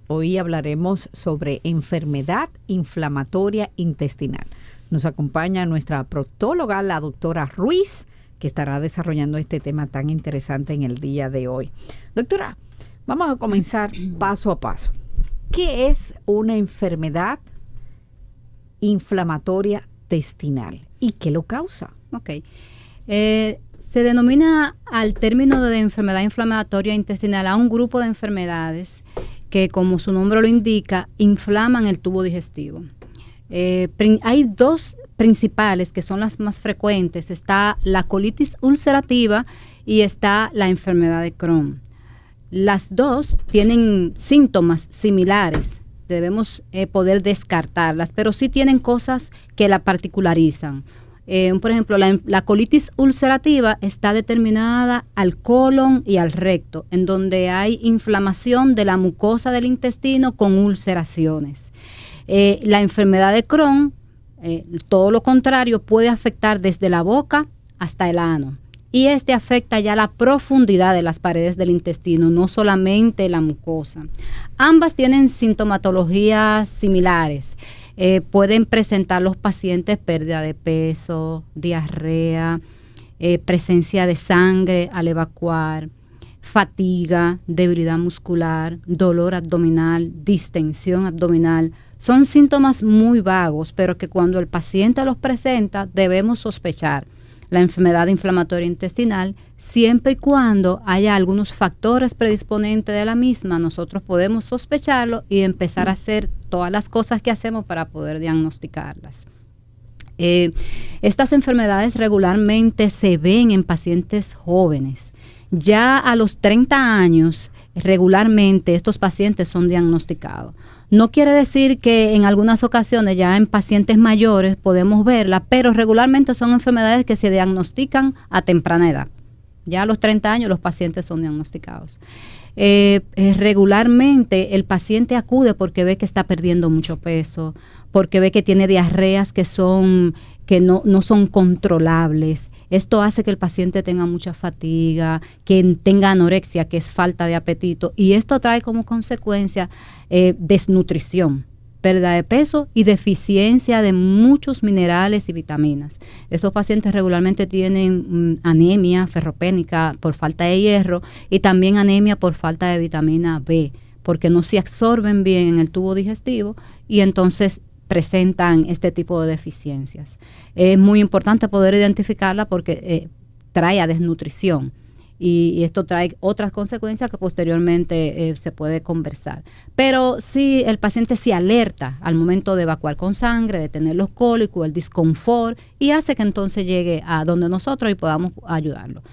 Hoy hablaremos sobre enfermedad inflamatoria intestinal. Nos acompaña nuestra proctóloga, la doctora Ruiz, que estará desarrollando este tema tan interesante en el día de hoy. Doctora, vamos a comenzar paso a paso. ¿Qué es una enfermedad inflamatoria intestinal y qué lo causa? Ok. Se denomina al término de enfermedad inflamatoria intestinal a un grupo de enfermedades que, como su nombre lo indica, inflaman el tubo digestivo. Hay dos principales que son las más frecuentes. Está la colitis ulcerativa y está la enfermedad de Crohn. Las dos tienen síntomas similares. Debemos poder descartarlas, pero sí tienen cosas que la particularizan. Por ejemplo, la colitis ulcerativa está determinada al colon y al recto, en donde hay inflamación de la mucosa del intestino con ulceraciones. La enfermedad de Crohn, todo lo contrario, puede afectar desde la boca hasta el ano. Y afecta ya la profundidad de las paredes del intestino, no solamente la mucosa. Ambas tienen sintomatologías similares. Pueden presentar los pacientes pérdida de peso, diarrea, presencia de sangre al evacuar, fatiga, debilidad muscular, dolor abdominal, distensión abdominal. Son síntomas muy vagos, pero que cuando el paciente los presenta debemos sospechar la enfermedad inflamatoria intestinal. Siempre y cuando haya algunos factores predisponentes de la misma, nosotros podemos sospecharlo y empezar a hacer todas las cosas que hacemos para poder diagnosticarlas. Estas enfermedades regularmente se ven en pacientes jóvenes. Ya a los 30 años, regularmente estos pacientes son diagnosticados. No quiere decir que en algunas ocasiones ya en pacientes mayores podemos verla, pero regularmente son enfermedades que se diagnostican a temprana edad. Ya a los 30 años los pacientes son diagnosticados. Regularmente el paciente acude porque ve que está perdiendo mucho peso, porque ve que tiene diarreas que no son controlables. Esto hace que el paciente tenga mucha fatiga, que tenga anorexia, que es falta de apetito, y esto trae como consecuencia desnutrición, pérdida de peso y deficiencia de muchos minerales y vitaminas. Estos pacientes regularmente tienen anemia ferropénica por falta de hierro y también anemia por falta de vitamina B, porque no se absorben bien en el tubo digestivo y entonces presentan este tipo de deficiencias. Es muy importante poder identificarla porque trae a desnutrición y esto trae otras consecuencias que posteriormente se puede conversar. Pero si el paciente se alerta al momento de evacuar con sangre, de tener los cólicos, el disconfort, y hace que entonces llegue a donde nosotros y podamos ayudarlo.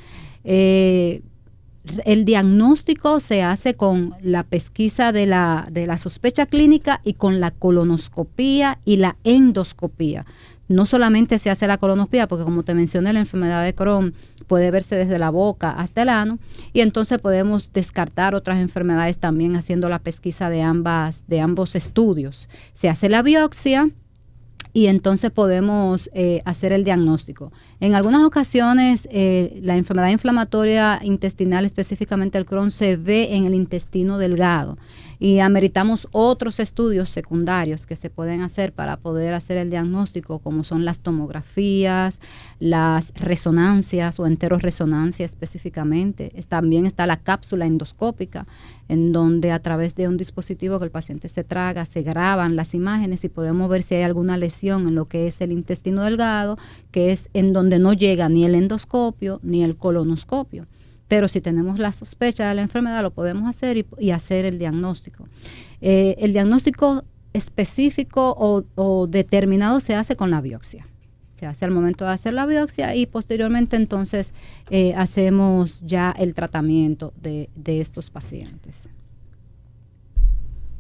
El diagnóstico se hace con la pesquisa de la sospecha clínica y con la colonoscopía y la endoscopía. No solamente se hace la colonoscopía, porque como te mencioné, la enfermedad de Crohn puede verse desde la boca hasta el ano, y entonces podemos descartar otras enfermedades también haciendo la pesquisa de ambos estudios. Se hace la biopsia y entonces podemos hacer el diagnóstico. En algunas ocasiones la enfermedad inflamatoria intestinal, específicamente el Crohn, se ve en el intestino delgado y ameritamos otros estudios secundarios que se pueden hacer para poder hacer el diagnóstico, como son las tomografías, las resonancias o enteroresonancia específicamente. También está la cápsula endoscópica, en donde a través de un dispositivo que el paciente se traga, se graban las imágenes y podemos ver si hay alguna lesión en lo que es el intestino delgado, que es en donde no llega ni el endoscopio ni el colonoscopio. Pero si tenemos la sospecha de la enfermedad, lo podemos hacer y hacer el diagnóstico. El diagnóstico específico o determinado se hace con la biopsia. Se hace al momento de hacer la biopsia y posteriormente entonces hacemos ya el tratamiento de estos pacientes.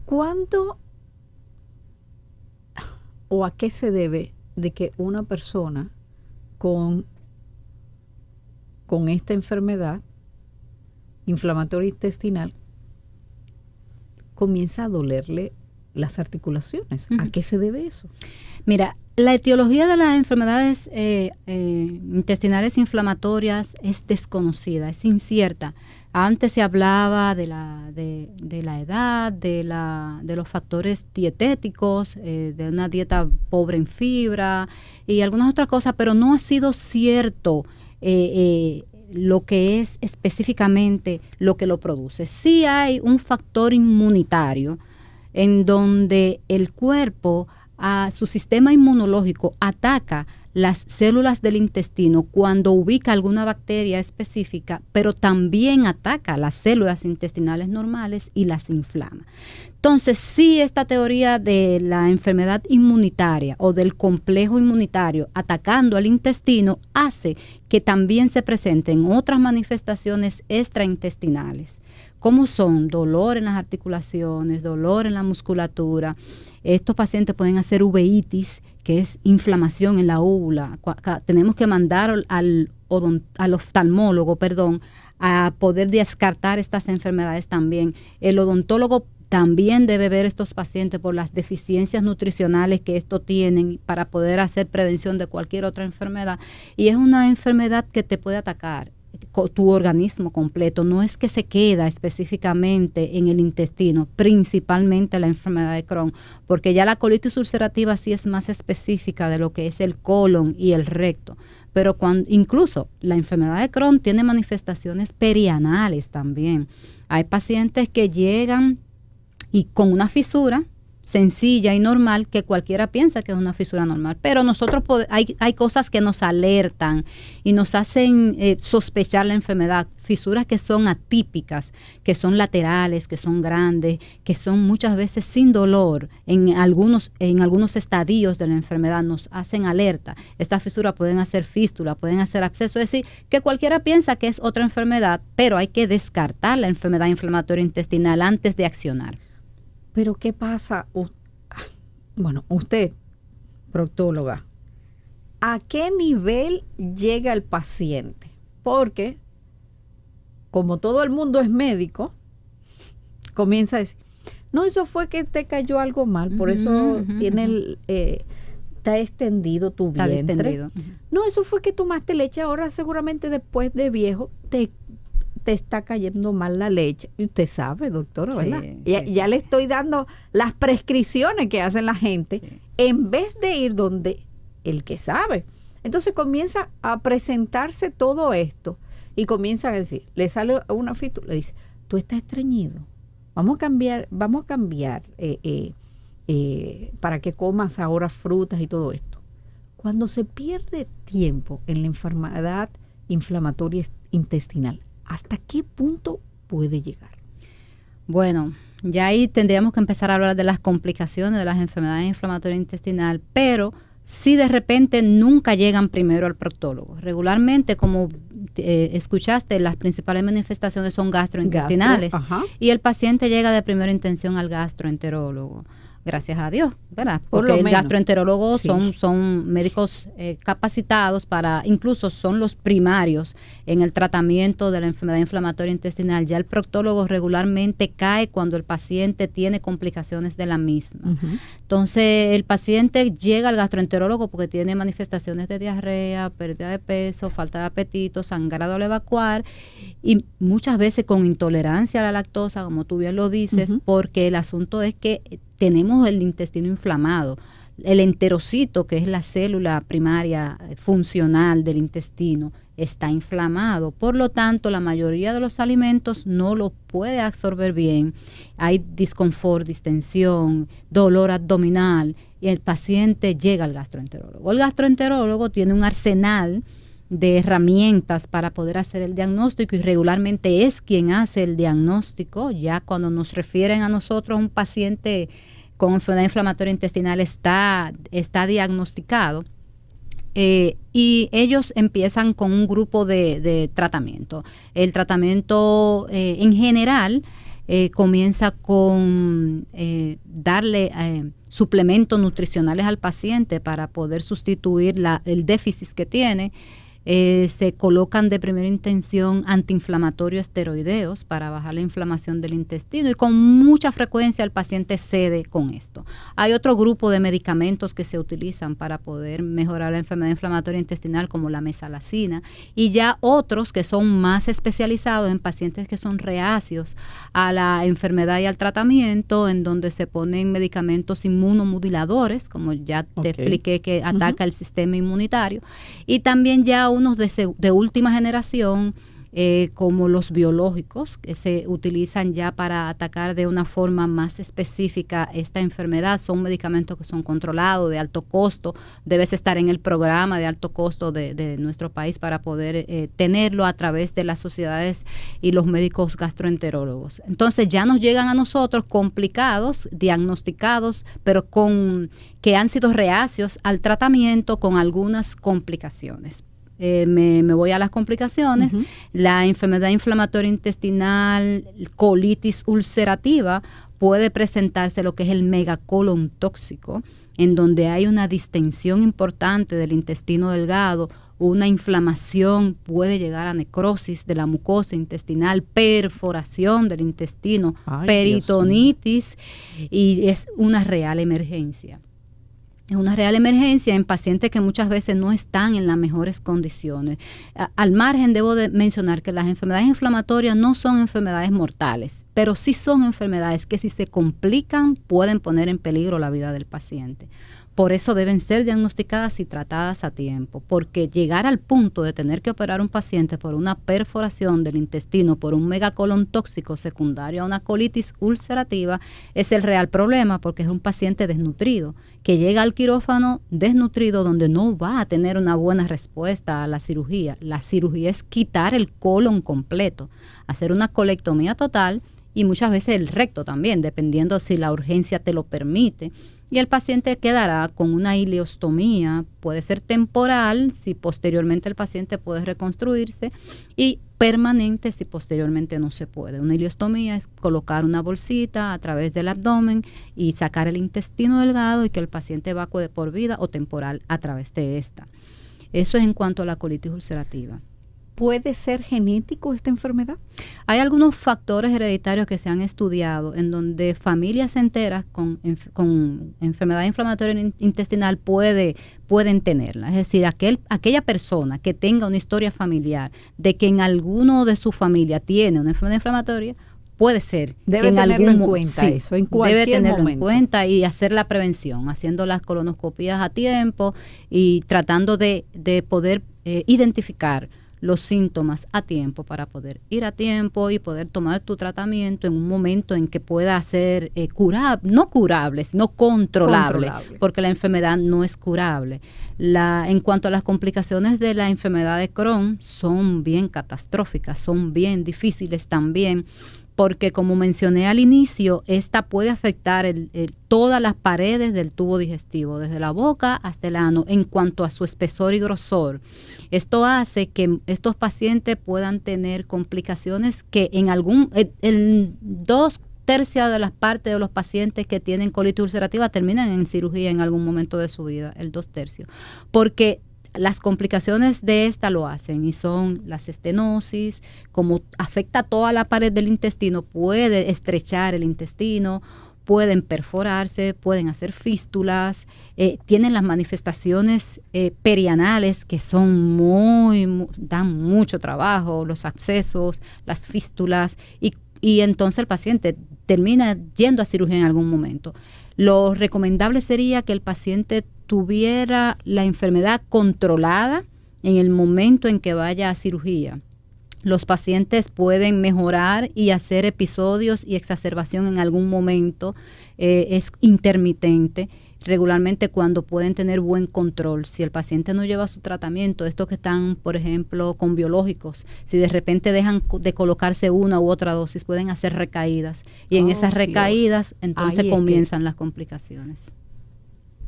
¿Cuándo o a qué se debe de que una persona con esta enfermedad inflamatoria intestinal comienza a dolerle las articulaciones? ¿A qué se debe eso? Mira, la etiología de las enfermedades intestinales inflamatorias es desconocida, es incierta. Antes se hablaba de la edad, de los factores dietéticos, de una dieta pobre en fibra y algunas otras cosas, pero no ha sido cierto lo que es específicamente lo que lo produce. Sí hay un factor inmunitario en donde el cuerpo, su sistema inmunológico ataca las células del intestino cuando ubica alguna bacteria específica, pero también ataca las células intestinales normales y las inflama. Entonces, sí, esta teoría de la enfermedad inmunitaria o del complejo inmunitario atacando al intestino hace que también se presenten otras manifestaciones extraintestinales, como son dolor en las articulaciones, dolor en la musculatura. Estos pacientes pueden hacer uveitis, que es inflamación en la úvula. Tenemos que mandar al oftalmólogo, a poder descartar estas enfermedades también. El odontólogo también debe ver estos pacientes por las deficiencias nutricionales que estos tienen para poder hacer prevención de cualquier otra enfermedad. Y es una enfermedad que te puede atacar tu organismo completo, no es que se queda específicamente en el intestino, principalmente la enfermedad de Crohn, porque ya la colitis ulcerativa sí es más específica de lo que es el colon y el recto, pero incluso la enfermedad de Crohn tiene manifestaciones perianales también. Hay pacientes que llegan y con una fisura sencilla y normal que cualquiera piensa que es una fisura normal, pero nosotros hay cosas que nos alertan y nos hacen sospechar la enfermedad, fisuras que son atípicas, que son laterales, que son grandes, que son muchas veces sin dolor, en algunos estadios de la enfermedad nos hacen alerta. Estas fisuras pueden hacer fístula, pueden hacer absceso, es decir, que cualquiera piensa que es otra enfermedad, pero hay que descartar la enfermedad inflamatoria intestinal antes de accionar. Pero ¿qué pasa? Bueno, usted, proctóloga, ¿a qué nivel llega el paciente? Porque, como todo el mundo es médico, comienza a decir, no, eso fue que te cayó algo mal, por eso tiene está extendido tu vientre. Está extendido. No, eso fue que tomaste leche, ahora seguramente después de viejo te está cayendo mal la leche. Y usted sabe, doctora, ¿verdad? Ya le estoy dando las prescripciones que hacen la gente, en vez de ir donde el que sabe. Entonces comienza a presentarse todo esto y comienza a decir, le sale una fístula, le dice, tú estás estreñido, vamos a cambiar para que comas ahora frutas y todo esto. Cuando se pierde tiempo en la enfermedad inflamatoria intestinal, ¿hasta qué punto puede llegar? Bueno, ya ahí tendríamos que empezar a hablar de las complicaciones de las enfermedades inflamatorias intestinales, pero si de repente nunca llegan primero al proctólogo. Regularmente, como escuchaste, las principales manifestaciones son gastrointestinales y el paciente llega de primera intención al gastroenterólogo. Gracias a Dios, ¿verdad? Porque el gastroenterólogo son médicos capacitados incluso son los primarios en el tratamiento de la enfermedad inflamatoria intestinal. Ya el proctólogo regularmente cae cuando el paciente tiene complicaciones de la misma. Entonces, el paciente llega al gastroenterólogo porque tiene manifestaciones de diarrea, pérdida de peso, falta de apetito, sangrado al evacuar y muchas veces con intolerancia a la lactosa, como tú bien lo dices, porque el asunto es que tenemos el intestino inflamado. El enterocito, que es la célula primaria funcional del intestino, está inflamado. Por lo tanto, la mayoría de los alimentos no lo puede absorber bien. Hay disconfort, distensión, dolor abdominal y el paciente llega al gastroenterólogo. El gastroenterólogo tiene un arsenal de herramientas para poder hacer el diagnóstico y regularmente es quien hace el diagnóstico. Ya cuando nos refieren a nosotros un paciente con enfermedad inflamatoria intestinal está diagnosticado y ellos empiezan con un grupo de tratamiento. El tratamiento en general comienza con darle suplementos nutricionales al paciente para poder sustituir el déficit que tiene. Se colocan de primera intención antiinflamatorios esteroideos para bajar la inflamación del intestino y con mucha frecuencia el paciente cede con esto. Hay otro grupo de medicamentos que se utilizan para poder mejorar la enfermedad inflamatoria intestinal como la mesalazina y ya otros que son más especializados en pacientes que son reacios a la enfermedad y al tratamiento, en donde se ponen medicamentos inmunomoduladores, como ya te expliqué, que ataca el sistema inmunitario, y también ya unos de última generación, como los biológicos, que se utilizan ya para atacar de una forma más específica esta enfermedad. Son medicamentos que son controlados, de alto costo, debes estar en el programa de alto costo de nuestro país para poder tenerlo a través de las sociedades y los médicos gastroenterólogos. Entonces ya nos llegan a nosotros complicados, diagnosticados, pero que han sido reacios al tratamiento con algunas complicaciones. Me voy a las complicaciones. La enfermedad inflamatoria intestinal, colitis ulcerativa, puede presentarse lo que es el megacolon tóxico, en donde hay una distensión importante del intestino delgado, una inflamación, puede llegar a necrosis de la mucosa intestinal, perforación del intestino, peritonitis, y es una real emergencia. Es una real emergencia en pacientes que muchas veces no están en las mejores condiciones. Al margen, debo de mencionar que las enfermedades inflamatorias no son enfermedades mortales, pero sí son enfermedades que si se complican pueden poner en peligro la vida del paciente. Por eso deben ser diagnosticadas y tratadas a tiempo, porque llegar al punto de tener que operar un paciente por una perforación del intestino, por un megacolon tóxico secundario a una colitis ulcerativa, es el real problema, porque es un paciente desnutrido, que llega al quirófano desnutrido, donde no va a tener una buena respuesta a la cirugía. La cirugía es quitar el colon completo, hacer una colectomía total y muchas veces el recto también, dependiendo si la urgencia te lo permite. Y el paciente quedará con una ileostomía, puede ser temporal, si posteriormente el paciente puede reconstruirse, y permanente si posteriormente no se puede. Una ileostomía es colocar una bolsita a través del abdomen y sacar el intestino delgado y que el paciente evacúe de por vida o temporal a través de esta. Eso es en cuanto a la colitis ulcerativa. ¿Puede ser genético esta enfermedad? Hay algunos factores hereditarios que se han estudiado en donde familias enteras con enfermedad inflamatoria intestinal pueden tenerla. Es decir, aquella persona que tenga una historia familiar de que en alguno de su familia tiene una enfermedad inflamatoria, puede ser. Debe tenerlo en cuenta eso, en cualquier debe tenerlo momento. en cuenta y hacer la prevención, haciendo las colonoscopías a tiempo y tratando de poder identificar los síntomas a tiempo para poder ir a tiempo y poder tomar tu tratamiento en un momento en que pueda ser no curable, sino controlable, porque la enfermedad no es curable. En cuanto a las complicaciones de la enfermedad de Crohn, son bien catastróficas, son bien difíciles también, porque como mencioné al inicio, esta puede afectar todas las paredes del tubo digestivo, desde la boca hasta el ano, en cuanto a su espesor y grosor. Esto hace que estos pacientes puedan tener complicaciones que en 2/3 de las partes de los pacientes que tienen colitis ulcerativa terminan en cirugía en algún momento de su vida, el 2/3, porque las complicaciones de esta lo hacen y son las estenosis, como afecta toda la pared del intestino, puede estrechar el intestino, pueden perforarse, pueden hacer fístulas, tienen las manifestaciones perianales que son dan mucho trabajo, los abscesos, las fístulas y entonces el paciente termina yendo a cirugía en algún momento. Lo recomendable sería que el paciente tuviera la enfermedad controlada en el momento en que vaya a cirugía. Los pacientes pueden mejorar y hacer episodios y exacerbación en algún momento, es intermitente, regularmente cuando pueden tener buen control. Si el paciente no lleva su tratamiento, estos que están, por ejemplo, con biológicos, si de repente dejan de colocarse una u otra dosis, pueden hacer recaídas. Y en esas recaídas, entonces comienzan las complicaciones.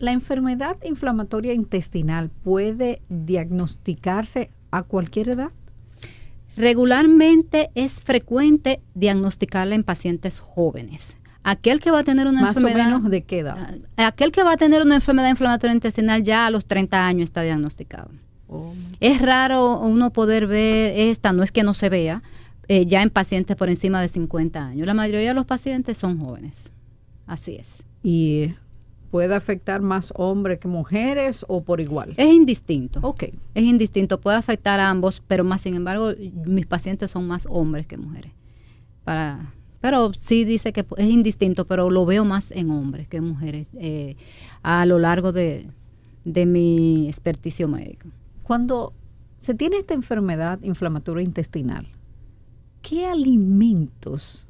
¿La enfermedad inflamatoria intestinal puede diagnosticarse a cualquier edad? Regularmente es frecuente diagnosticarla en pacientes jóvenes. Aquel que va a tener una enfermedad... ¿Más o menos de qué edad? Aquel que va a tener una enfermedad inflamatoria intestinal ya a los 30 años está diagnosticado. Es raro uno poder ver esta, no es que no se vea, ya en pacientes por encima de 50 años. La mayoría de los pacientes son jóvenes. Así es. ¿Y puede afectar más hombres que mujeres o por igual? Es indistinto. Ok. Es indistinto, puede afectar a ambos, pero más sin embargo, mis pacientes son más hombres que mujeres. Pero sí dice que es indistinto, pero lo veo más en hombres que en mujeres a lo largo de mi experticio médico. Cuando se tiene esta enfermedad inflamatoria intestinal, ¿qué alimentos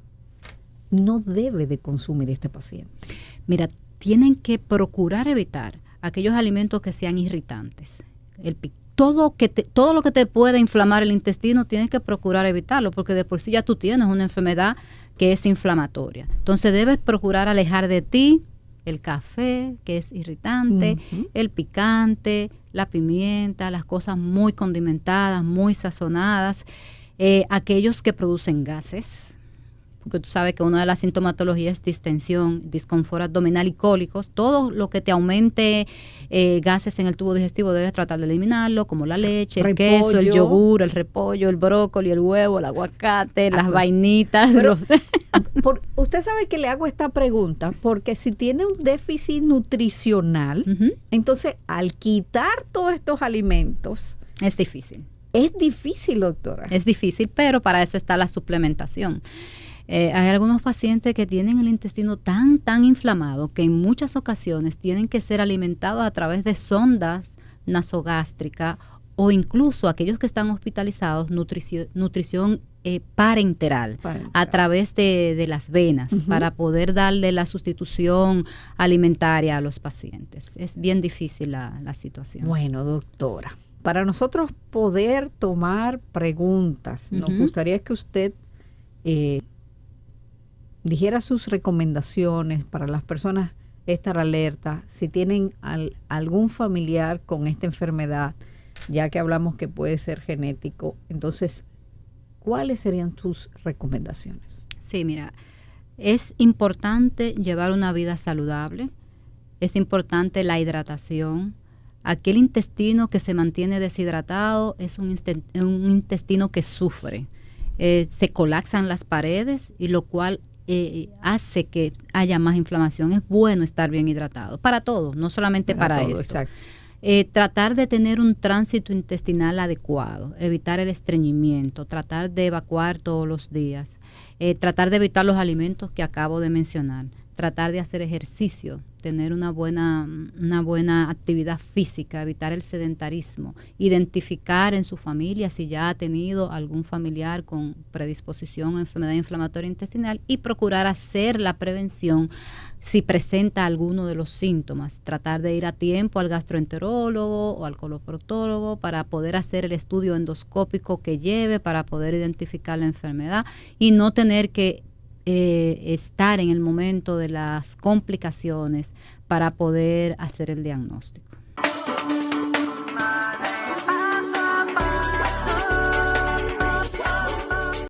no debe de consumir este paciente? Mira, tienen que procurar evitar aquellos alimentos que sean irritantes. Todo lo que te pueda inflamar el intestino, tienes que procurar evitarlo, porque de por sí ya tú tienes una enfermedad que es inflamatoria. Entonces debes procurar alejar de ti el café, que es irritante, el picante, la pimienta, las cosas muy condimentadas, muy sazonadas, aquellos que producen gases, porque tú sabes que una de las sintomatologías es distensión, disconfort abdominal y cólicos. Todo lo que te aumente gases en el tubo digestivo debes tratar de eliminarlo, como la leche, el queso, el yogur, el repollo, el brócoli, el huevo, el aguacate, las vainitas. Pero, usted sabe que le hago esta pregunta porque si tiene un déficit nutricional, entonces al quitar todos estos alimentos... Es difícil. Es difícil, doctora. Es difícil, pero para eso está la suplementación. Hay algunos pacientes que tienen el intestino tan inflamado que en muchas ocasiones tienen que ser alimentados a través de sondas nasogástricas o incluso aquellos que están hospitalizados, nutrición parenteral a través de las venas para poder darle la sustitución alimentaria a los pacientes. Es bien difícil la situación. Bueno, doctora, para nosotros poder tomar preguntas, nos gustaría que usted dijera sus recomendaciones para las personas estar alerta, si tienen algún familiar con esta enfermedad, ya que hablamos que puede ser genético. Entonces, ¿cuáles serían tus recomendaciones? Sí, mira, es importante llevar una vida saludable, es importante la hidratación. Aquel intestino que se mantiene deshidratado es un intestino que sufre. Se colapsan las paredes y lo cual hace que haya más inflamación. Es bueno estar bien hidratado, para todo, no solamente para todo, esto. Exacto. Tratar de tener un tránsito intestinal adecuado, evitar el estreñimiento, tratar de evacuar todos los días, tratar de evitar los alimentos que acabo de mencionar, tratar de hacer ejercicio, tener una buena actividad física, evitar el sedentarismo, identificar en su familia si ya ha tenido algún familiar con predisposición a enfermedad inflamatoria intestinal y procurar hacer la prevención si presenta alguno de los síntomas, tratar de ir a tiempo al gastroenterólogo o al coloproctólogo para poder hacer el estudio endoscópico que lleve para poder identificar la enfermedad y no tener que estar en el momento de las complicaciones para poder hacer el diagnóstico.